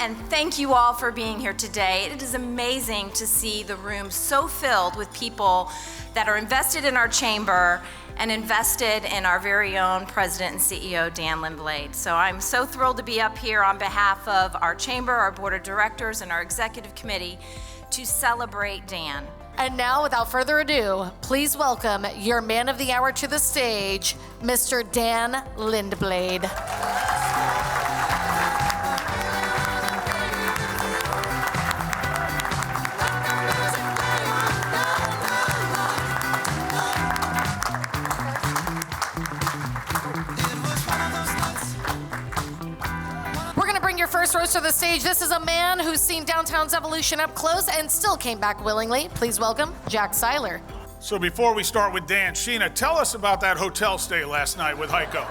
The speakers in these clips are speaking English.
and thank you all for being here today. It is amazing to see the room so filled with people that are invested in our chamber and invested in our very own President and CEO, Dan Lindblade. So I'm so thrilled to be up here on behalf of our chamber, our board of directors, and our executive committee to celebrate Dan. And now, without further ado, please welcome your man of the hour to the stage, Mr. Dan Lindblade. First roast to the stage. This is a man who's seen downtown's evolution up close and still came back willingly. Please welcome Jack Seiler. So before we start with Dan, Sheena, tell us about that hotel stay last night with Heiko.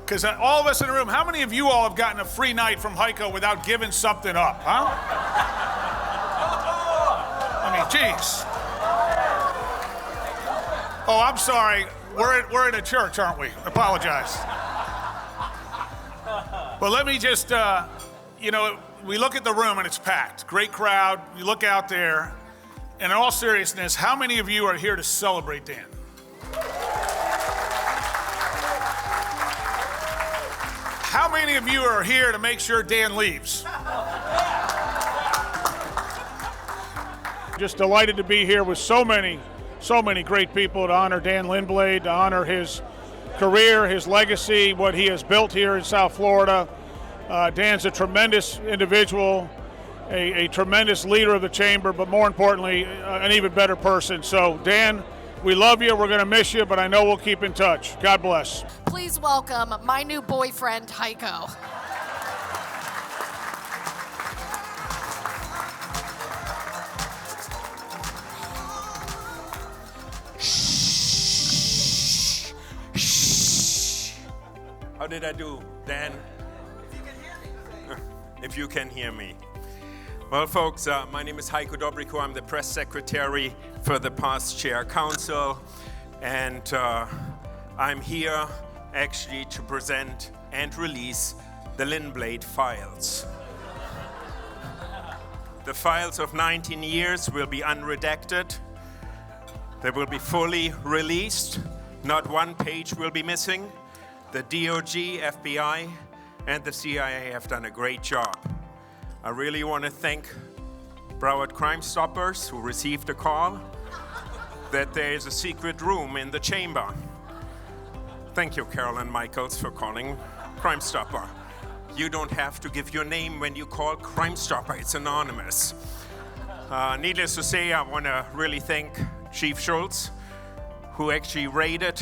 Because all of us in the room, how many of you all have gotten a free night from Heiko without giving something up, huh? I mean, geez. Oh, I'm sorry. We're in a church, aren't we? Apologize. But let me just, we look at the room and it's packed. Great crowd. You look out there. And in all seriousness, how many of you are here to celebrate Dan? How many of you are here to make sure Dan leaves? Just delighted to be here with so many great people to honor Dan Lindblade, to honor his career, his legacy, what he has built here in South Florida. Dan's a tremendous individual, a tremendous leader of the chamber, but more importantly, an even better person. So Dan, we love you, we're gonna miss you, but I know we'll keep in touch. God bless. Please welcome my new boyfriend, Heiko. How did I do, Dan? If you can hear me. Well, folks, my name is Heiko Dobriko. I'm the press secretary for the past chair council, and I'm here actually to present and release the Lindblade files. The files of 19 years will be unredacted. They will be fully released. Not one page will be missing. The DOJ, FBI, and the CIA have done a great job. I really want to thank Broward Crime Stoppers who received a call that there is a secret room in the chamber. Thank you, Carolyn Michaels, for calling Crime Stopper. You don't have to give your name when you call Crime Stopper, it's anonymous. Needless to say, I want to really thank Chief Schultz, who actually raided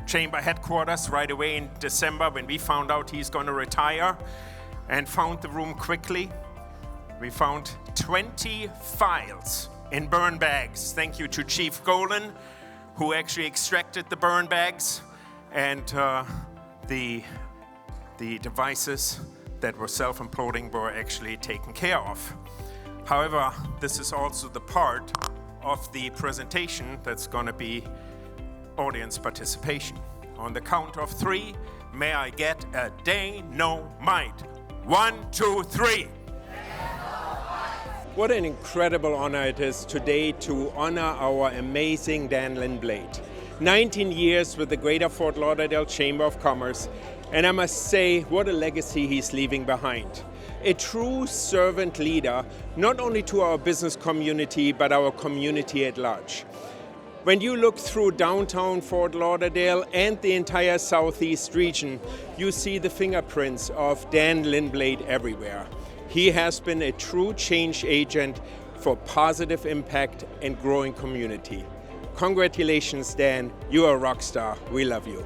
chamber headquarters right away in December when we found out he's going to retire, and found the room quickly. We found 20 files in burn bags. Thank you to Chief Golan, who actually extracted the burn bags and the devices that were self-imploding were actually taken care of. However, this is also the part of the presentation that's going to be audience participation. On the count of 3, may I get a dynamite? 1, 2, 3. What an incredible honor it is today to honor our amazing Dan Lindblade. 19 years with the Greater Fort Lauderdale Chamber of Commerce, and I must say, what a legacy he's leaving behind. A true servant leader, not only to our business community, but our community at large. When you look through downtown Fort Lauderdale and the entire Southeast region, you see the fingerprints of Dan Lindblade everywhere. He has been a true change agent for positive impact and growing community. Congratulations, Dan. You are a rock star. We love you.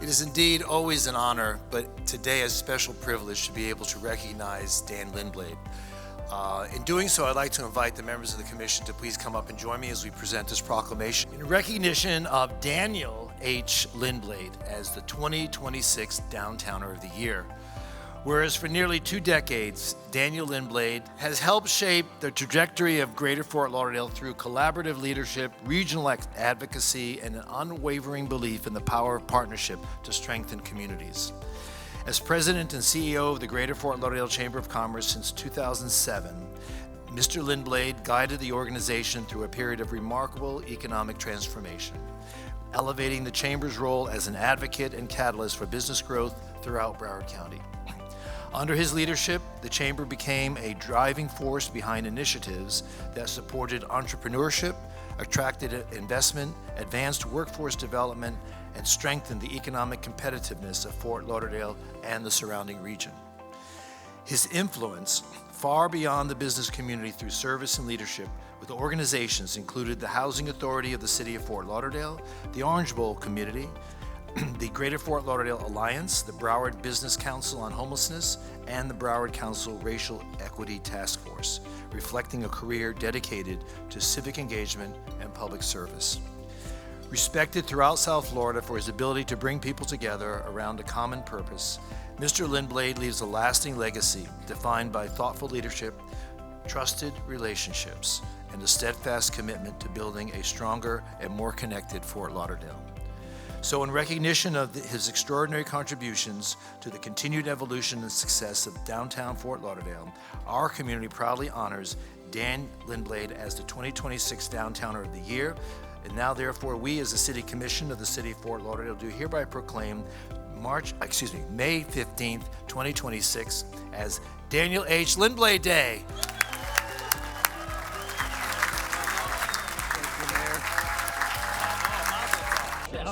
It is indeed always an honor, but today a special privilege to be able to recognize Dan Lindblade. In doing so, I'd like to invite the members of the commission to please come up and join me as we present this proclamation. In recognition of Daniel H. Lindblade as the 2026 Downtowner of the Year. Whereas for nearly 2 decades, Daniel Lindblade has helped shape the trajectory of Greater Fort Lauderdale through collaborative leadership, regional advocacy, and an unwavering belief in the power of partnership to strengthen communities. As president and CEO of the Greater Fort Lauderdale Chamber of Commerce since 2007, Mr. Lindblade guided the organization through a period of remarkable economic transformation, elevating the Chamber's role as an advocate and catalyst for business growth throughout Broward County. Under his leadership, the Chamber became a driving force behind initiatives that supported entrepreneurship, attracted investment, advanced workforce development, and strengthened the economic competitiveness of Fort Lauderdale and the surrounding region. His influence, far beyond the business community through service and leadership with organizations included the Housing Authority of the City of Fort Lauderdale, the Orange Bowl Community, the Greater Fort Lauderdale Alliance, the Broward Business Council on Homelessness, and the Broward Council Racial Equity Task Force, reflecting a career dedicated to civic engagement and public service. Respected throughout South Florida for his ability to bring people together around a common purpose, Mr. Lindblade leaves a lasting legacy defined by thoughtful leadership, trusted relationships, and a steadfast commitment to building a stronger and more connected Fort Lauderdale. So in recognition of his extraordinary contributions to the continued evolution and success of downtown Fort Lauderdale, our community proudly honors Dan Lindblade as the 2026 Downtowner of the Year. And now, therefore, we as the City Commission of the City of Fort Lauderdale do hereby proclaim May 15th, 2026 as Daniel H. Lindblade Day.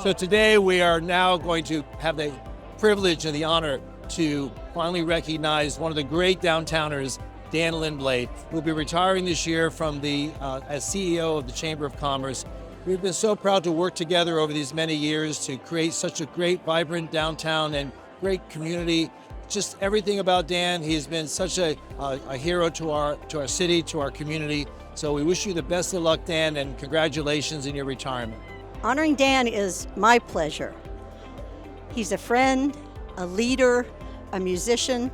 So today we are now going to have the privilege and the honor to finally recognize one of the great downtowners, Dan Lindblade, who will be retiring this year from as CEO of the Chamber of Commerce. We've been so proud to work together over these many years to create such a great, vibrant downtown and great community. Just everything about Dan. He's been such a hero to our city, to our community. So we wish you the best of luck, Dan, and congratulations in your retirement. Honoring Dan is my pleasure. He's a friend, a leader, a musician,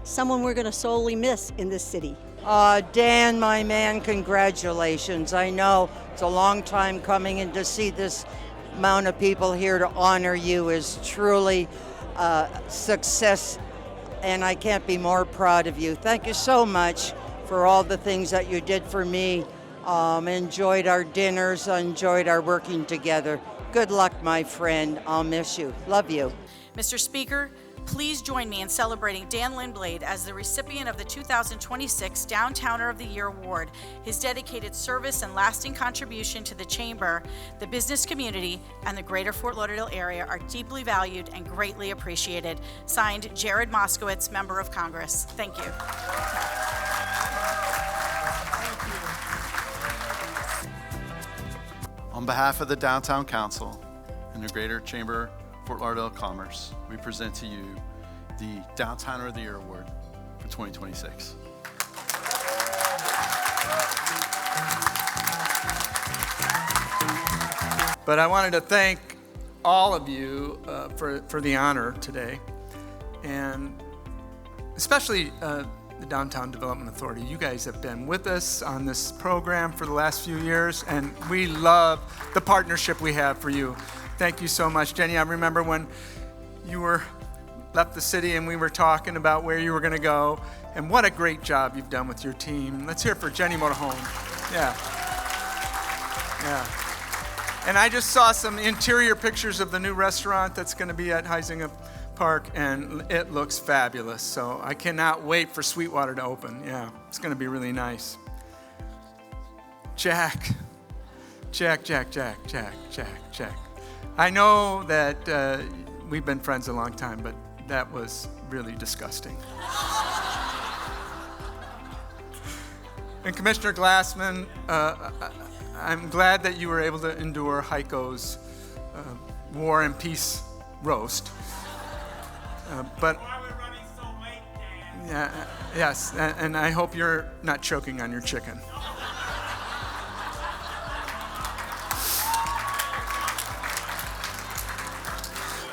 someone we're going to sorely miss in this city. Dan, my man, congratulations. I know it's a long time coming, and to see this amount of people here to honor you is truly a success, and I can't be more proud of you. Thank you so much for all the things that you did for me. Enjoyed our dinners, enjoyed our working together. Good luck, my friend. I'll miss you. Love you. Mr. Speaker, please join me in celebrating Dan Lindblade as the recipient of the 2026 Downtowner of the Year Award. His dedicated service and lasting contribution to the Chamber, the business community, and the Greater Fort Lauderdale area are deeply valued and greatly appreciated. Signed, Jared Moskowitz, Member of Congress. Thank you. On behalf of the Downtown Council and the Greater Chamber Fort Lauderdale Commerce, we present to you the Downtowner of the Year Award for 2026. But I wanted to thank all of you for the honor today, and especially the Downtown Development Authority. You guys have been with us on this program for the last few years, and we love the partnership we have for you. Thank you so much. Jenny, I remember when you left the city and we were talking about where you were going to go, and what a great job you've done with your team. Let's hear it for Jenny Motorhome. Yeah. And I just saw some interior pictures of the new restaurant that's going to be at Huizinga Park, and it looks fabulous. So I cannot wait for Sweetwater to open. Yeah, it's going to be really nice. Jack. I know that we've been friends a long time, but that was really disgusting. And Commissioner Glassman, I'm glad that you were able to endure Heiko's War and Peace roast. But why we're running so late, Dan? Yes, and I hope you're not choking on your chicken.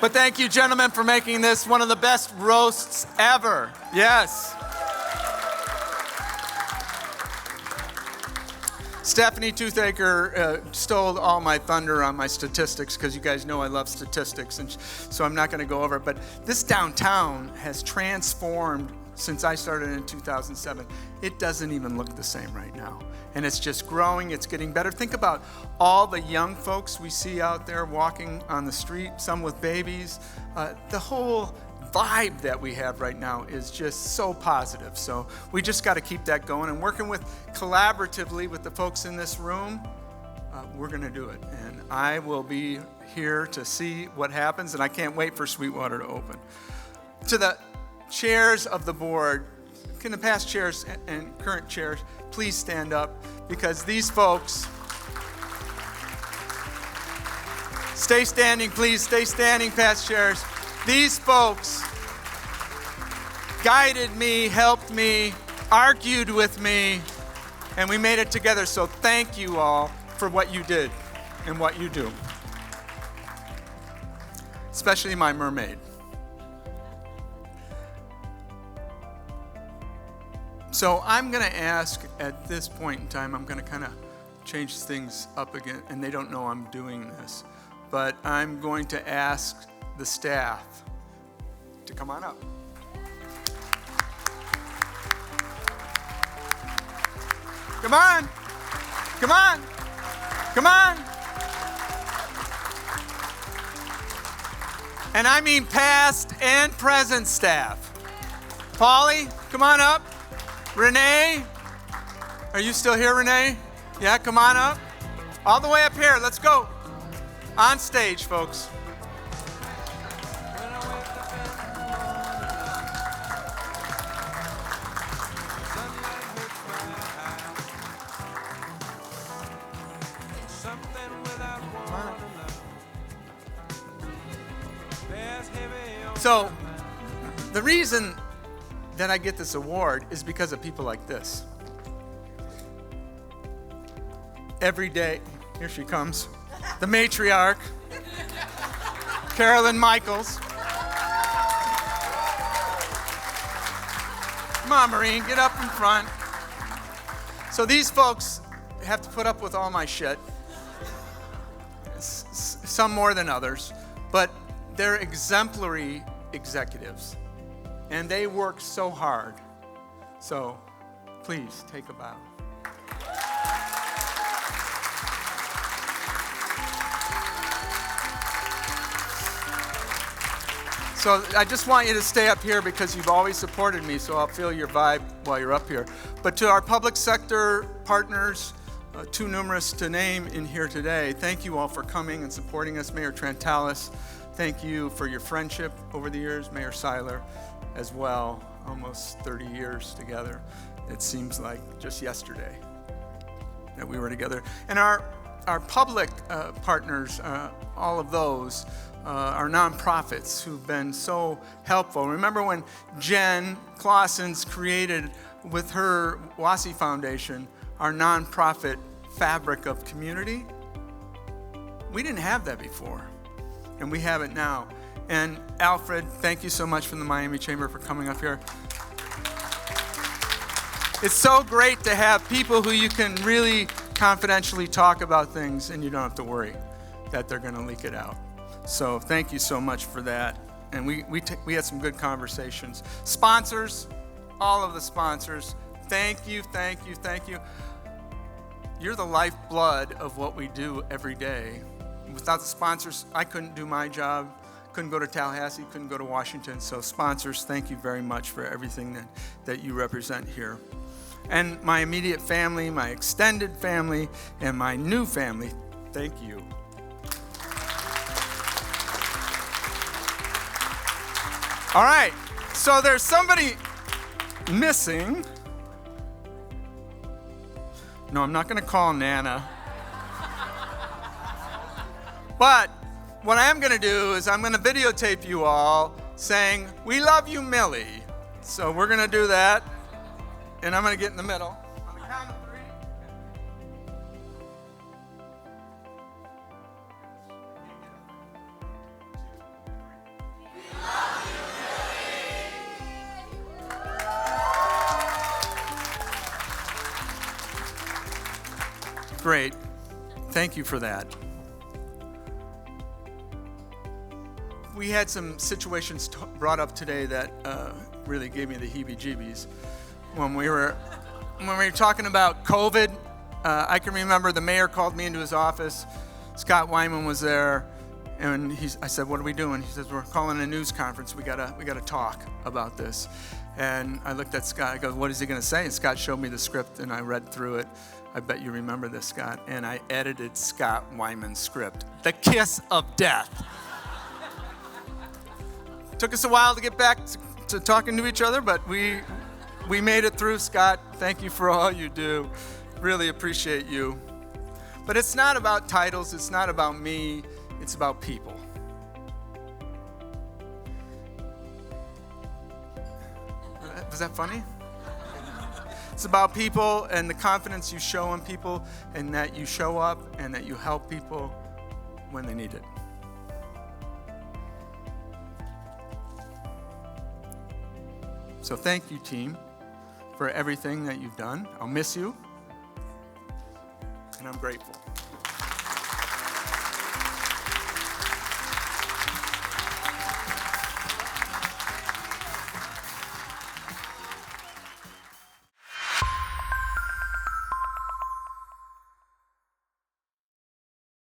But thank you, gentlemen, for making this one of the best roasts ever. Yes. Stephanie Toothaker stole all my thunder on my statistics because you guys know I love statistics, and so I'm not going to go over it. But this downtown has transformed since I started in 2007. It doesn't even look the same right now. And it's just growing, it's getting better. Think about all the young folks we see out there walking on the street, some with babies. The whole vibe that we have right now is just so positive. So we just got to keep that going, and working collaboratively with the folks in this room, we're going to do it. And I will be here to see what happens, and I can't wait for Sweetwater to open. To the chairs of the board, can the past chairs and current chairs please stand up, because these folks, stay standing, please, stay standing, past chairs. These folks guided me, helped me, argued with me, and we made it together. So thank you all for what you did and what you do. Especially my mermaid. So I'm going to ask at this point in time, I'm going to kind of change things up again, and they don't know I'm doing this, but I'm going to ask the staff to come on up. Come on, come on, come on. And I mean past and present staff. Polly, come on up. Renee, are you still here, Renee? Yeah, come on up. All the way up here, let's go. On stage, folks. So, the reason that I get this award is because of people like this. Every day, here she comes, the matriarch, Carolyn Michaels. Come on, Maureen, get up in front. So these folks have to put up with all my shit, some more than others, but they're exemplary executives. And they work so hard. So please take a bow. So I just want you to stay up here because you've always supported me, so I'll feel your vibe while you're up here. But to our public sector partners, too numerous to name in here today, thank you all for coming and supporting us. Mayor Trantalis, thank you for your friendship over the years. Mayor Seiler as well, almost 30 years together. It seems like just yesterday that we were together. And our public partners, all of those, our nonprofits who've been so helpful. Remember when Jen Clausen's created with her WASI Foundation, our nonprofit fabric of community? We didn't have that before, and we have it now. And Alfred, thank you so much from the Miami Chamber for coming up here. It's so great to have people who you can really confidentially talk about things and you don't have to worry that they're going to leak it out. So thank you so much for that. And we had some good conversations. Sponsors, all of the sponsors, thank you, thank you, thank you. You're the lifeblood of what we do every day. Without the sponsors, I couldn't do my job. Couldn't go to Tallahassee, couldn't go to Washington. So sponsors, thank you very much for everything that you represent here. And my immediate family, my extended family, and my new family, thank you. All right, so there's somebody missing. No, I'm not gonna call Nana. But what I am going to do is I'm going to videotape you all saying, "We love you, Millie." So we're going to do that, and I'm going to get in the middle. On the count of 3. We love you, Millie. Great. Thank you for that. We had some situations brought up today that really gave me the heebie-jeebies. When we were talking about COVID, I can remember the mayor called me into his office. Scott Wyman was there, and I said, "What are we doing?" He says, "We're calling a news conference. We gotta talk about this." And I looked at Scott. I go, "What is he gonna say?" And Scott showed me the script, and I read through it. I bet you remember this, Scott. And I edited Scott Wyman's script, "The Kiss of Death." Took us a while to get back to talking to each other, but we made it through, Scott. Thank you for all you do. Really appreciate you. But it's not about titles. It's not about me. It's about people. Was that funny? It's about people and the confidence you show in people, and that you show up and that you help people when they need it. So thank you, team, for everything that you've done. I'll miss you, and I'm grateful.